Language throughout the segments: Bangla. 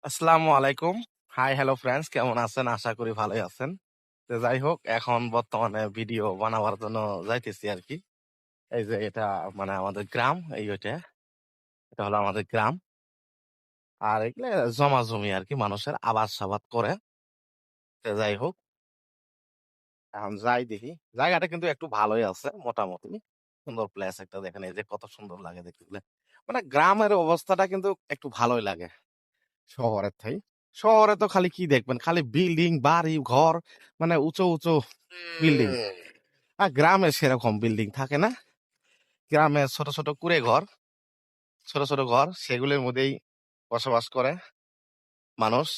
আসসালামু আলাইকুম। হাই হ্যালো ফ্রেন্ডস, কেমন আছেন? আশা করি ভালোই আছেন। তো যাই হোক, এখন বর্তমানে ভিডিও বানাবার জন্য যাইতেছি আর কি। এই যে এটা মানে আমাদের গ্রাম, এটা হলো আমাদের গ্রাম। আর এগুলো জমা জমি আর কি, মানুষের আবাদ সাবাদ করে। তো যাই হোক, এখন যাই দেখি। জায়গাটা কিন্তু একটু ভালোই আছে মোটামুটি। সুন্দর প্লেস একটা, দেখেন এই যে কত সুন্দর লাগে দেখতে। মানে গ্রামের অবস্থাটা কিন্তু একটু ভালোই লাগে শহরের থেকে। শহরে তো খালি কি দেখবেন, খালি বিল্ডিং, বাড়ি ঘর, মানে উঁচু উঁচু বিল্ডিং। আর গ্রামে সেরকম বিল্ডিং থাকে না। গ্রামে ছোট ছোট কুড়ে ঘর, ছোট ছোট ঘর, সেগুলোর মধ্যেই বসবাস করে মানুষ।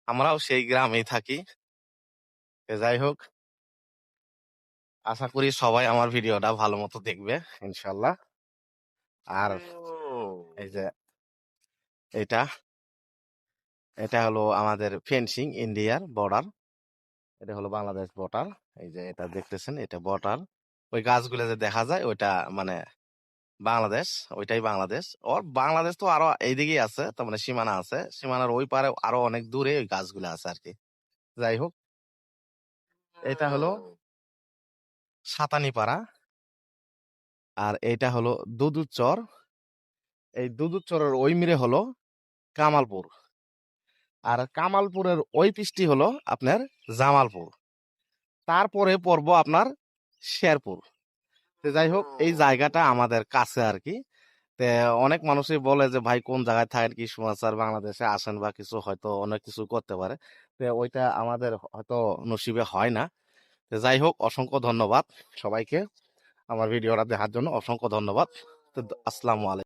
আমরাও সেই গ্রামেই থাকি। যাই হোক, আশা করি সবাই আমার ভিডিওটা ভালো মতো দেখবে ইনশাল্লাহ। আর এই যে এটা এটা হলো আমাদের ফেন্সিং ইন্ডিয়ার বর্ডার। এটা হলো বাংলাদেশ বর্ডার। এই যে এটা দেখতেছেন, এটা বর্ডার। ওই গাছগুলো যে দেখা যায় ওইটা মানে বাংলাদেশ, ওইটাই বাংলাদেশ। ওর বাংলাদেশ তো আরো এইদিকেই আছে, তার মানে সীমানা আছে, সীমানার ওই পারে আরো অনেক দূরে ওই গাছগুলো আছে আর কি। যাই হোক, এটা হলো সাতানিপাড়া, আর এটা হলো দুদুচর। এই দুদুচরের ওই মিরে হলো কামালপুর, আর কামালপুরের ওই পৃষ্টি হলো আপনার জামালপুর। তারপরে পড়বো আপনার শেরপুর। তো যাই হোক, এই জায়গাটা আমাদের কাছে আর কি। তে অনেক মানুষই বলে যে ভাই কোন জায়গায় থাকেন, কি সমাচার, বাংলাদেশে আসেন বা কিছু, হয়তো অনেক কিছু করতে পারে। তো ওইটা আমাদের হয়তো নসিবে হয় না। তো যাই হোক, অসংখ্য ধন্যবাদ সবাইকে। আমার ভিডিওটা দেখার জন্য অসংখ্য ধন্যবাদ। তো আসসালামু আলাইকুম।